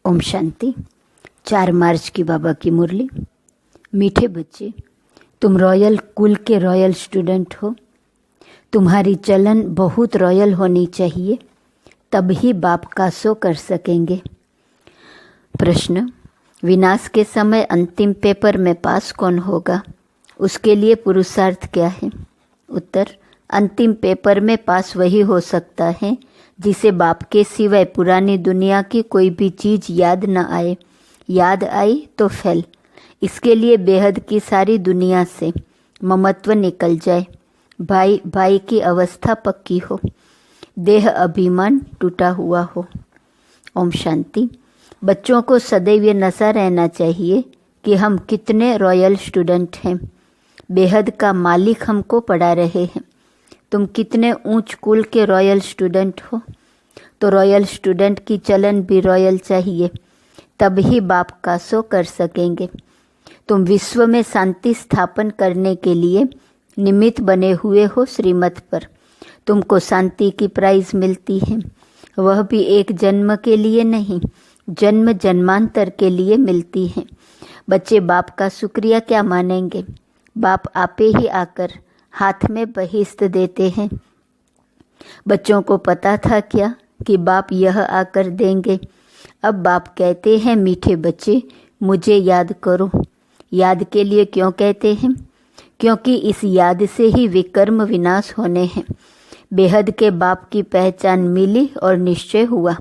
ओम शांति। 4 मार्च की बाबा की मुरली। मीठे बच्चे, तुम रॉयल कुल के रॉयल स्टूडेंट हो। तुम्हारी चलन बहुत रॉयल होनी चाहिए, तब ही बाप का सो कर सकेंगे। प्रश्न, विनाश के समय अंतिम पेपर में पास कौन होगा? उसके लिए पुरुषार्थ क्या है? उत्तर, अंतिम पेपर में पास वही हो सकता है जिसे बाप के सिवाय पुरानी दुनिया की कोई भी चीज़ याद न आए। याद आई तो फेल। इसके लिए बेहद की सारी दुनिया से ममत्व निकल जाए, भाई भाई की अवस्था पक्की हो, देह अभिमान टूटा हुआ हो। ओम शांति। बच्चों को सदैव ये नशा रहना चाहिए कि हम कितने रॉयल स्टूडेंट हैं। बेहद का मालिक हमको पढ़ा रहे हैं। तुम कितने ऊंच कुल के रॉयल स्टूडेंट हो। तो रॉयल स्टूडेंट की चलन भी रॉयल चाहिए, तब ही बाप का सो कर सकेंगे। तुम विश्व में शांति स्थापन करने के लिए निमित्त बने हुए हो श्रीमत पर। तुमको शांति की प्राइज मिलती है, वह भी एक जन्म के लिए नहीं, जन्म जन्मांतर के लिए मिलती है। बच्चे बाप का शुक्रिया क्या मानेंगे? बाप आपे ही आकर हाथ में बहिश्त देते हैं। बच्चों को पता था क्या कि बाप यह आकर देंगे? अब बाप कहते हैं, मीठे बच्चे मुझे याद करो। याद के लिए क्यों कहते हैं? क्योंकि इस याद से ही विकर्म विनाश होने हैं। बेहद के बाप की पहचान मिली और निश्चय हुआ।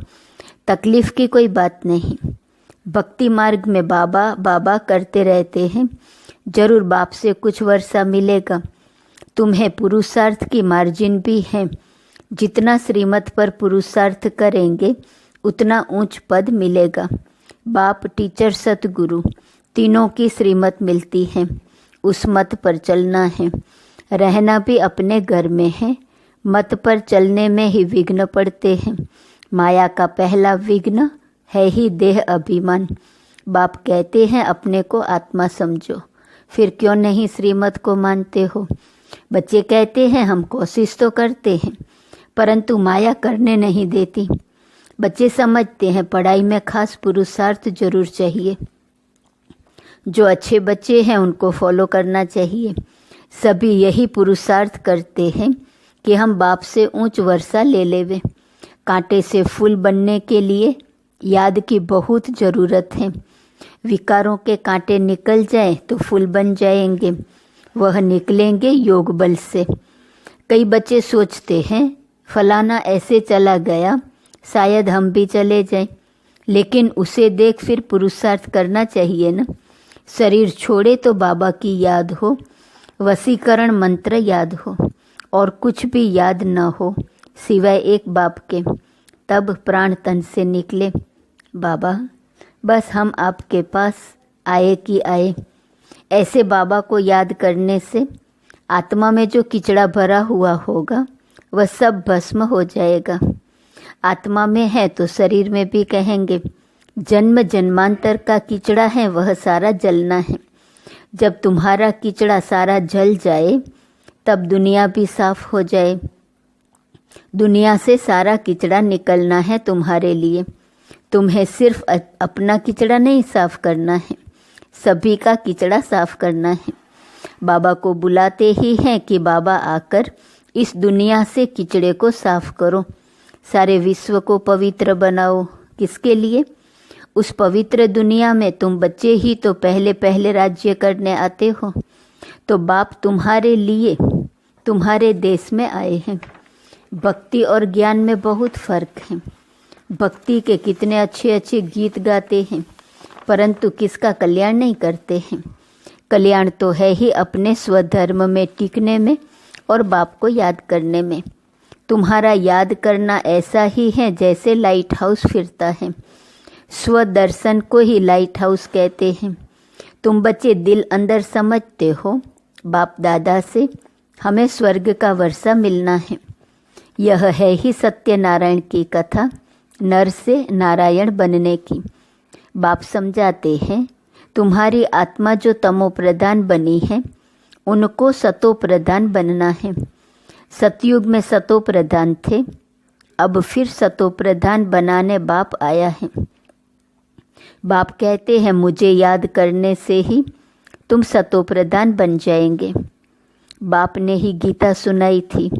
तकलीफ की कोई बात नहीं। भक्ति मार्ग में बाबा बाबा करते रहते हैं, जरूर बाप से कुछ वर्षा मिलेगा। तुम्हें पुरुषार्थ की मार्जिन भी है। जितना श्रीमत पर पुरुषार्थ करेंगे उतना ऊंच पद मिलेगा। बाप, टीचर, सतगुरु तीनों की श्रीमत मिलती है। उस मत पर चलना है। रहना भी अपने घर में है। मत पर चलने में ही विघ्न पड़ते हैं। माया का पहला विघ्न है ही देह अभिमान। बाप कहते हैं अपने को आत्मा समझो, फिर क्यों नहीं श्रीमत को मानते हो? बच्चे कहते हैं हम कोशिश तो करते हैं, परंतु माया करने नहीं देती। बच्चे समझते हैं पढ़ाई में खास पुरुषार्थ जरूर चाहिए। जो अच्छे बच्चे हैं उनको फॉलो करना चाहिए। सभी यही पुरुषार्थ करते हैं कि हम बाप से ऊंच वर्षा ले लेवे। कांटे से फूल बनने के लिए याद की बहुत ज़रूरत है। विकारों के कांटे निकल जाएं तो फूल बन जाएंगे। वह निकलेंगे योग बल से। कई बच्चे सोचते हैं फलाना ऐसे चला गया, शायद हम भी चले जाएं। लेकिन उसे देख फिर पुरुषार्थ करना चाहिए ना। शरीर छोड़े तो बाबा की याद हो, वशीकरण मंत्र याद हो, और कुछ भी याद न हो सिवाय एक बाप के। तब प्राण तन से निकले। बाबा, बस हम आपके पास आए कि आए। ऐसे बाबा को याद करने से आत्मा में जो किचड़ा भरा हुआ होगा वह सब भस्म हो जाएगा। आत्मा में है तो शरीर में भी कहेंगे जन्म जन्मांतर का किचड़ा है, वह सारा जलना है। जब तुम्हारा किचड़ा सारा जल जाए तब दुनिया भी साफ हो जाए। दुनिया से सारा किचड़ा निकलना है तुम्हारे लिए। तुम्हें सिर्फ अपना किचड़ा नहीं साफ करना है, सभी का किचड़ा साफ करना है। बाबा को बुलाते ही हैं कि बाबा आकर इस दुनिया से किचड़े को साफ करो, सारे विश्व को पवित्र बनाओ। किसके लिए? उस पवित्र दुनिया में तुम बच्चे ही तो पहले पहले राज्य करने आते हो। तो बाप तुम्हारे लिए तुम्हारे देश में आए हैं। भक्ति और ज्ञान में बहुत फर्क है। भक्ति के कितने अच्छे अच्छे गीत गाते हैं, परंतु किसका कल्याण नहीं करते हैं। कल्याण तो है ही अपने स्वधर्म में टिकने में और बाप को याद करने में। तुम्हारा याद करना ऐसा ही है जैसे लाइट हाउस फिरता है। स्वदर्शन को ही लाइट हाउस कहते हैं। तुम बच्चे दिल अंदर समझते हो बाप दादा से हमें स्वर्ग का वर्षा मिलना है। यह है ही सत्यनारायण की कथा, नर से नारायण बनने की। बाप समझाते हैं तुम्हारी आत्मा जो तमो प्रधान बनी है उनको सतो प्रधान बनना है। सतयुग में सतो प्रधान थे, अब फिर सतो प्रधान बनाने बाप आया है। बाप कहते हैं मुझे याद करने से ही तुम सतोप्रधान बन जाएंगे। बाप ने ही गीता सुनाई थी,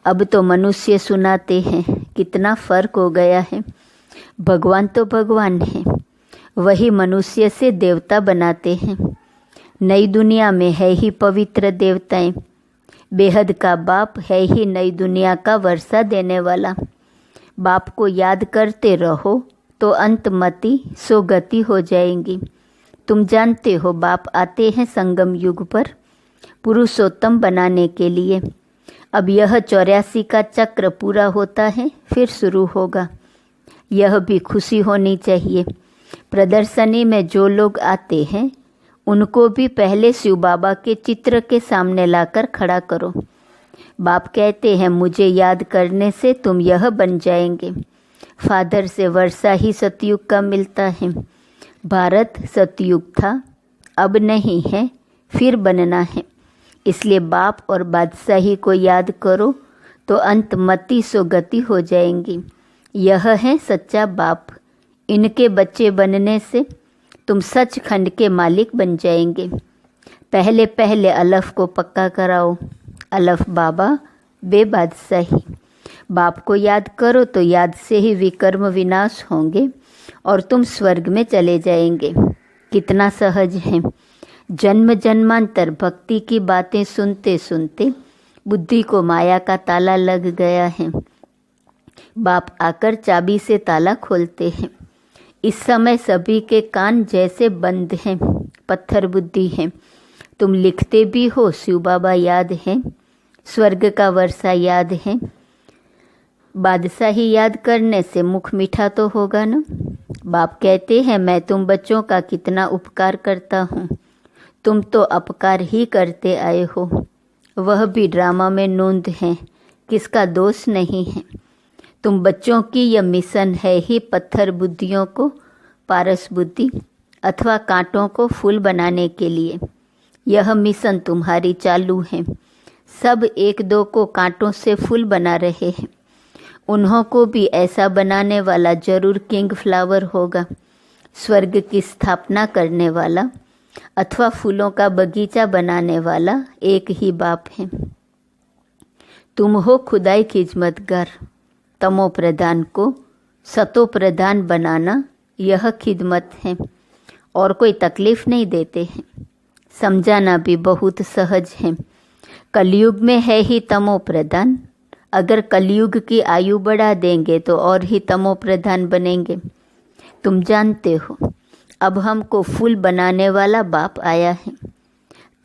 अब तो मनुष्य सुनाते हैं। कितना फर्क हो गया है। भगवान तो भगवान है, वही मनुष्य से देवता बनाते हैं। नई दुनिया में है ही पवित्र देवताएं। बेहद का बाप है ही नई दुनिया का वर्षा देने वाला। बाप को याद करते रहो तो अंतमति सो गति हो जाएंगी। तुम जानते हो बाप आते हैं संगम युग पर पुरुषोत्तम बनाने के लिए। अब यह 84 का चक्र पूरा होता है, फिर शुरू होगा। यह भी खुशी होनी चाहिए। प्रदर्शनी में जो लोग आते हैं उनको भी पहले शिव बाबा के चित्र के सामने लाकर खड़ा करो। बाप कहते हैं मुझे याद करने से तुम यह बन जाएंगे। फादर से वर्षा ही सतयुग का मिलता है। भारत सतयुग था, अब नहीं है, फिर बनना है। इसलिए बाप और बादशाही को याद करो तो अंतमति सो गति हो जाएंगी। यह है सच्चा बाप। इनके बच्चे बनने से तुम सचखंड के मालिक बन जाएंगे। पहले पहले अलफ को पक्का कराओ। अलफ बाबा बे बादशाही। बाप को याद करो तो याद से ही विकर्म विनाश होंगे और तुम स्वर्ग में चले जाएंगे। कितना सहज है। जन्म जन्मांतर भक्ति की बातें सुनते सुनते बुद्धि को माया का ताला लग गया है। बाप आकर चाबी से ताला खोलते हैं। इस समय सभी के कान जैसे बंद हैं, पत्थर बुद्धि है। तुम लिखते भी हो शिव बाबा याद है, स्वर्ग का वर्षा याद है। बादशाही याद करने से मुख मीठा तो होगा ना। बाप कहते हैं मैं तुम बच्चों का कितना उपकार करता हूँ। तुम तो अपकार ही करते आए हो, वह भी ड्रामा में नोंद है, किसका दोष नहीं है। तुम बच्चों की यह मिशन है ही पत्थर बुद्धियों को पारस बुद्धि अथवा कांटों को फूल बनाने के लिए। यह मिशन तुम्हारी चालू है। सब एक दो को कांटों से फूल बना रहे हैं। उन्हों को भी ऐसा बनाने वाला जरूर किंग फ्लावर होगा। स्वर्ग की स्थापना करने वाला अथवा फूलों का बगीचा बनाने वाला एक ही बाप है। तुम हो खुदाई खिदमतगार। तमो प्रधान को सतो प्रधान बनाना यह खिदमत है और कोई तकलीफ नहीं देते हैं। समझाना भी बहुत सहज है। कलयुग में है ही तमो प्रधान। अगर कलयुग की आयु बढ़ा देंगे तो और ही तमो प्रधान बनेंगे। तुम जानते हो अब हमको फूल बनाने वाला बाप आया है।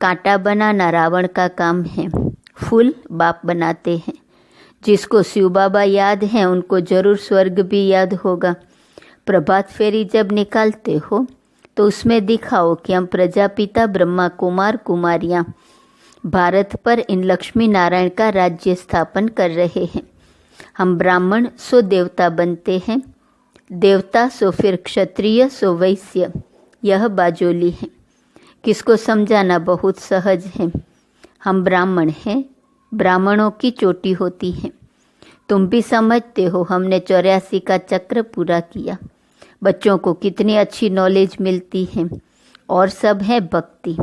कांटा बनाना रावण का काम है, फूल बाप बनाते हैं। जिसको शिव बाबा याद है उनको जरूर स्वर्ग भी याद होगा। प्रभात फेरी जब निकालते हो तो उसमें दिखाओ कि हम प्रजापिता ब्रह्मा कुमार कुमारियाँ भारत पर इन लक्ष्मी नारायण का राज्य स्थापन कर रहे हैं। हम ब्राह्मण सो देवता बनते हैं, देवता सो फिर क्षत्रिय सो वैश्य। यह बाजोली है। किसको समझाना बहुत सहज है। हम ब्राह्मण हैं, ब्राह्मणों की चोटी होती है। तुम भी समझते हो हमने 84 का चक्र पूरा किया। बच्चों को कितनी अच्छी नॉलेज मिलती है और सब है भक्ति।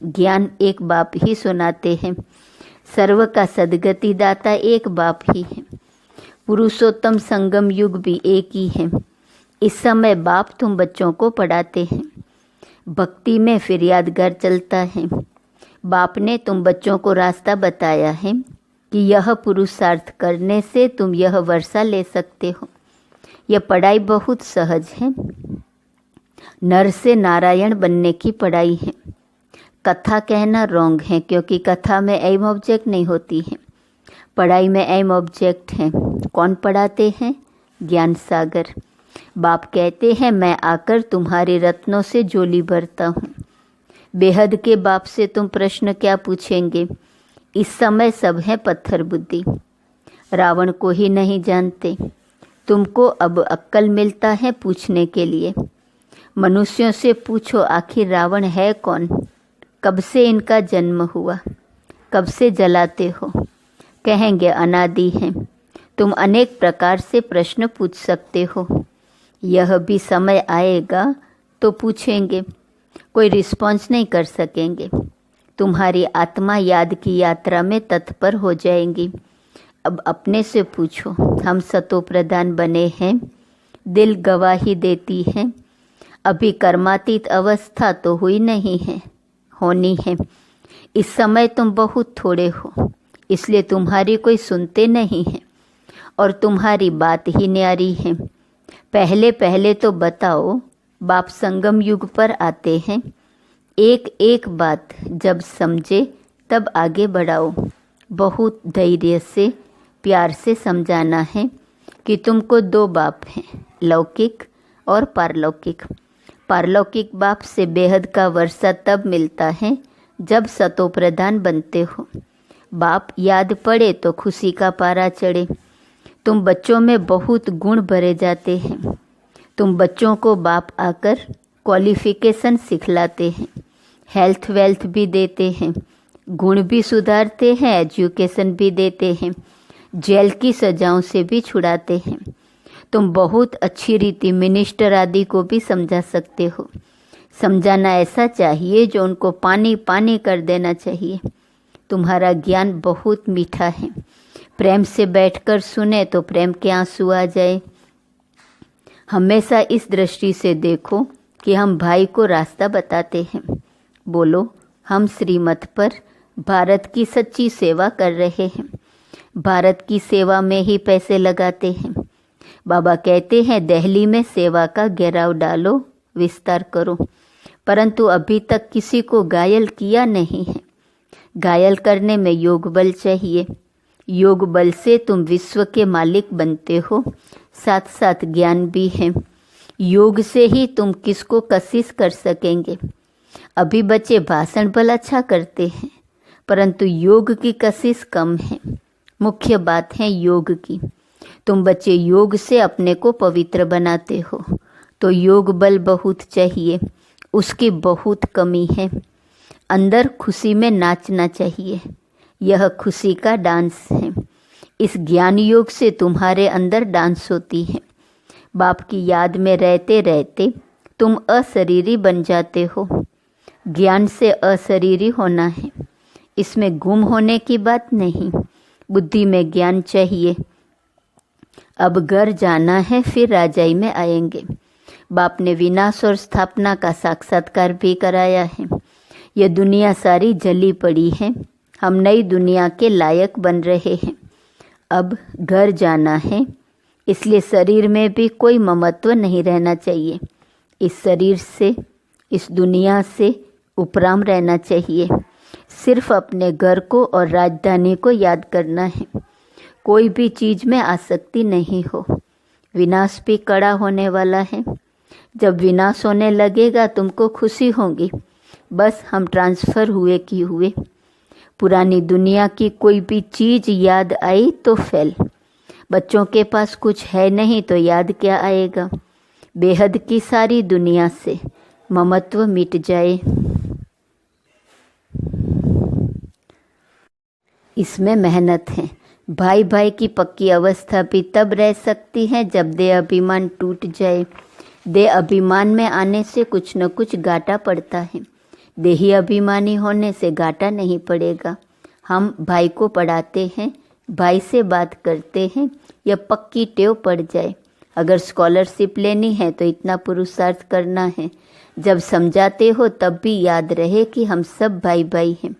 ज्ञान एक बाप ही सुनाते हैं। सर्व का सदगति दाता एक बाप ही है। पुरुषोत्तम संगम युग भी एक ही है। इस समय बाप तुम बच्चों को पढ़ाते हैं। भक्ति में फिर यादगार चलता है। बाप ने तुम बच्चों को रास्ता बताया है कि यह पुरुषार्थ करने से तुम यह वर्षा ले सकते हो। यह पढ़ाई बहुत सहज है। नर से नारायण बनने की पढ़ाई है। कथा कहना रॉन्ग है क्योंकि कथा में एम ऑब्जेक्ट नहीं होती है। पढ़ाई में एम ऑब्जेक्ट है। कौन पढ़ाते हैं? ज्ञान सागर। बाप कहते हैं मैं आकर तुम्हारे रत्नों से झोली भरता हूँ। बेहद के बाप से तुम प्रश्न क्या पूछेंगे? इस समय सब है पत्थर बुद्धि। रावण को ही नहीं जानते। तुमको अब अक्ल मिलता है पूछने के लिए। मनुष्यों से पूछो आखिर रावण है कौन? कब से इनका जन्म हुआ? कब से जलाते हो? कहेंगे अनादि हैं। तुम अनेक प्रकार से प्रश्न पूछ सकते हो। यह भी समय आएगा तो पूछेंगे, कोई रिस्पॉन्स नहीं कर सकेंगे। तुम्हारी आत्मा याद की यात्रा में तत्पर हो जाएंगी। अब अपने से पूछो, हम सतो प्रधान बने हैं, दिल गवाही देती है, अभी कर्मातीत अवस्था तो हुई नहीं है, होनी है। इस समय तुम बहुत थोड़े हो, इसलिए तुम्हारी कोई सुनते नहीं है और तुम्हारी बात ही न्यारी है। पहले पहले तो बताओ, बाप संगम युग पर आते हैं, एक एक बात जब समझे तब आगे बढ़ाओ। बहुत धैर्य से प्यार से समझाना है कि तुमको दो बाप हैं, लौकिक और पारलौकिक। पारलौकिक बाप से बेहद का वर्षा तब मिलता है जब सतो प्रधान बनते हो। बाप याद पड़े तो खुशी का पारा चढ़े। तुम बच्चों में बहुत गुण भरे जाते हैं। तुम बच्चों को बाप आकर क्वालिफिकेशन सिखलाते हैं, हेल्थ वेल्थ भी देते हैं, गुण भी सुधारते हैं, एजुकेशन भी देते हैं, जेल की सजाओं से भी छुड़ाते हैं। तुम बहुत अच्छी रीति मिनिस्टर आदि को भी समझा सकते हो। समझाना ऐसा चाहिए जो उनको पानी पानी कर देना चाहिए। तुम्हारा ज्ञान बहुत मीठा है। प्रेम से बैठकर सुने तो प्रेम के आंसू आ जाए। हमेशा इस दृष्टि से देखो कि हम भाई को रास्ता बताते हैं। बोलो, हम श्रीमत पर भारत की सच्ची सेवा कर रहे हैं, भारत की सेवा में ही पैसे लगाते हैं। बाबा कहते हैं दिल्ली में सेवा का घेराव डालो, विस्तार करो, परंतु अभी तक किसी को घायल किया नहीं है। घायल करने में योग बल चाहिए। योग बल से तुम विश्व के मालिक बनते हो, साथ साथ ज्ञान भी है। योग से ही तुम किसको कशिश कर सकेंगे। अभी बच्चे भाषण बल अच्छा करते हैं, परंतु योग की कशिश कम है। मुख्य बात है योग की। तुम बच्चे योग से अपने को पवित्र बनाते हो, तो योग बल बहुत चाहिए, उसकी बहुत कमी है। अंदर खुशी में नाचना चाहिए, यह खुशी का डांस है। इस ज्ञान योग से तुम्हारे अंदर डांस होती है। बाप की याद में रहते रहते तुम अशरीरी बन जाते हो। ज्ञान से अशरीरी होना है, इसमें गुम होने की बात नहीं। बुद्धि में ज्ञान चाहिए। अब घर जाना है, फिर राजाई में आएंगे। बाप ने विनाश और स्थापना का साक्षात्कार भी कराया है। यह दुनिया सारी जली पड़ी है, हम नई दुनिया के लायक बन रहे हैं। अब घर जाना है, इसलिए शरीर में भी कोई ममत्व नहीं रहना चाहिए। इस शरीर से, इस दुनिया से उपराम रहना चाहिए। सिर्फ अपने घर को और राजधानी को याद करना है। कोई भी चीज़ में आसक्ति नहीं हो। विनाश भी कड़ा होने वाला है। जब विनाश होने लगेगा तुमको खुशी होगी, बस हम ट्रांसफ़र हुए कि हुए। पुरानी दुनिया की कोई भी चीज़ याद आई तो फेल। बच्चों के पास कुछ है नहीं तो याद क्या आएगा। बेहद की सारी दुनिया से ममत्व मिट जाए। इसमें मेहनत है। भाई भाई की पक्की अवस्था भी तब रह सकती है जब देह अभिमान टूट जाए। देह अभिमान में आने से कुछ न कुछ घाटा पड़ता है। देही अभिमानी होने से घाटा नहीं पड़ेगा। हम भाई को पढ़ाते हैं, भाई से बात करते हैं, यह पक्की टेव पड़ जाए। अगर स्कॉलरशिप लेनी है तो इतना पुरुषार्थ करना है। जब समझाते हो तब भी याद रहे कि हम सब भाई भाई हैं।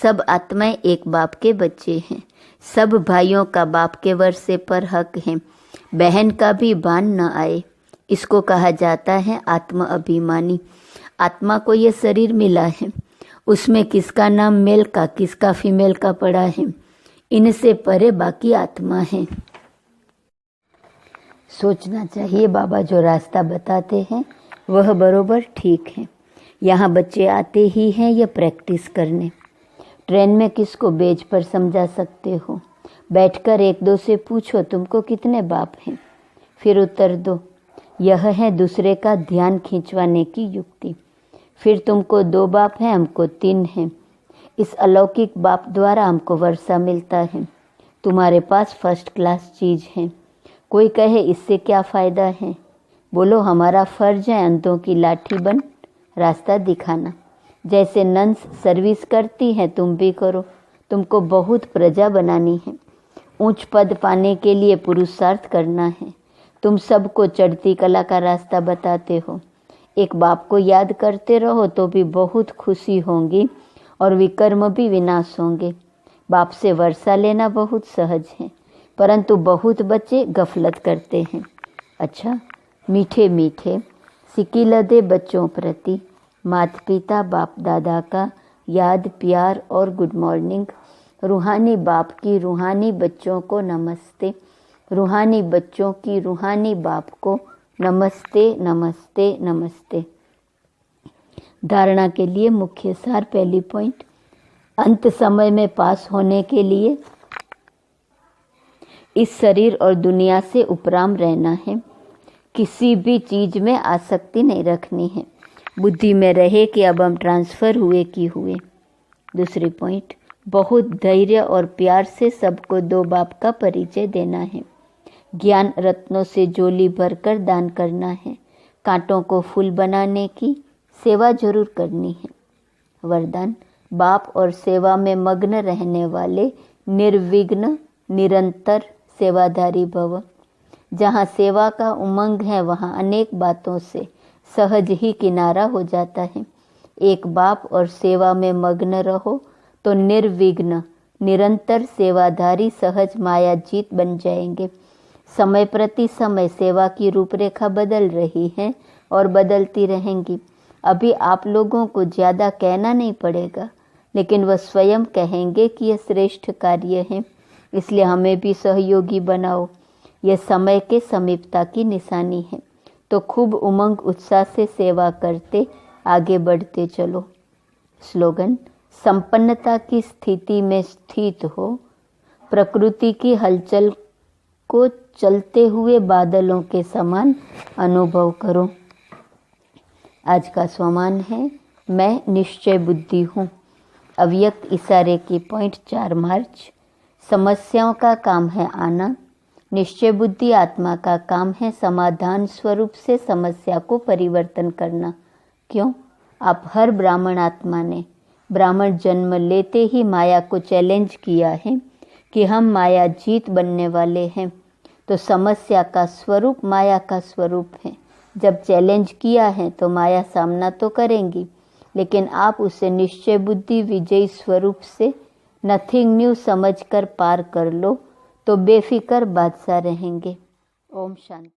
सब आत्माएं एक बाप के बच्चे हैं। सब भाइयों का बाप के वर्षे पर हक है। बहन का भी भान न आए, इसको कहा जाता है आत्म अभिमानी। आत्मा को ये शरीर मिला है, उसमें किसका नाम मेल का, किसका फीमेल का पड़ा है। इनसे परे बाकी आत्मा है। सोचना चाहिए बाबा जो रास्ता बताते हैं वह बरोबर ठीक है। यहाँ बच्चे आते ही हैं ये प्रैक्टिस करने। ट्रेन में किसको बेज पर समझा सकते हो। बैठकर एक दो से पूछो तुमको कितने बाप हैं, फिर उत्तर दो। यह है दूसरे का ध्यान खींचवाने की युक्ति। फिर तुमको दो बाप हैं, हमको तीन हैं। इस अलौकिक बाप द्वारा हमको वर्षा मिलता है। तुम्हारे पास फर्स्ट क्लास चीज़ है। कोई कहे इससे क्या फ़ायदा है। बोलो, हमारा फर्ज है अंधों की लाठी बन रास्ता दिखाना। जैसे नन्स सर्विस करती हैं तुम भी करो, तुमको बहुत प्रजा बनानी है। ऊंच पद पाने के लिए पुरुषार्थ करना है। तुम सबको चढ़ती कला का रास्ता बताते हो। एक बाप को याद करते रहो तो भी बहुत खुशी होंगी और विकर्म भी विनाश होंगे। बाप से वर्षा लेना बहुत सहज है, परंतु बहुत बच्चे गफलत करते हैं। अच्छा, मीठे मीठे सिकिलदे बच्चों प्रति माता पिता बाप दादा का याद प्यार और गुड मॉर्निंग। रूहानी बाप की रूहानी बच्चों को नमस्ते। रूहानी बच्चों की रूहानी बाप को नमस्ते नमस्ते नमस्ते। धारणा के लिए मुख्य सार। पहली पॉइंट, अंत समय में पास होने के लिए इस शरीर और दुनिया से उपराम रहना है। किसी भी चीज में आसक्ति नहीं रखनी है। बुद्धि में रहे कि अब हम ट्रांसफर हुए कि हुए। दूसरी पॉइंट, बहुत धैर्य और प्यार से सबको दो बाप का परिचय देना है। ज्ञान रत्नों से झोली भरकर दान करना है। कांटों को फूल बनाने की सेवा जरूर करनी है। वरदान, बाप और सेवा में मग्न रहने वाले निर्विघ्न निरंतर सेवाधारी भव। जहाँ सेवा का उमंग है वहाँ अनेक बातों से सहज ही किनारा हो जाता है। एक बाप और सेवा में मग्न रहो तो निर्विघ्न निरंतर सेवाधारी सहज माया जीत बन जाएंगे। समय प्रति समय सेवा की रूपरेखा बदल रही है और बदलती रहेंगी। अभी आप लोगों को ज़्यादा कहना नहीं पड़ेगा, लेकिन वह स्वयं कहेंगे कि यह श्रेष्ठ कार्य है, इसलिए हमें भी सहयोगी बनाओ। यह समय के समीपता की निशानी है, तो खूब उमंग उत्साह से सेवा करते आगे बढ़ते चलो। स्लोगन, संपन्नता की स्थिति में स्थित हो, प्रकृति की हलचल को चलते हुए बादलों के समान अनुभव करो। आज का स्वमान है, मैं निश्चय बुद्धि हूँ। अव्यक्त इशारे की पॉइंट 4 मार्च। समस्याओं का काम है आना, निश्चय बुद्धि आत्मा का काम है समाधान स्वरूप से समस्या को परिवर्तन करना। क्यों? आप हर ब्राह्मण आत्मा ने ब्राह्मण जन्म लेते ही माया को चैलेंज किया है कि हम माया जीत बनने वाले हैं, तो समस्या का स्वरूप माया का स्वरूप है। जब चैलेंज किया है तो माया सामना तो करेंगी, लेकिन आप उसे निश्चय बुद्धि विजयी स्वरूप से नथिंग न्यू समझकर पार कर लो तो बेफिक्र बादशाह रहेंगे। ओम शांति।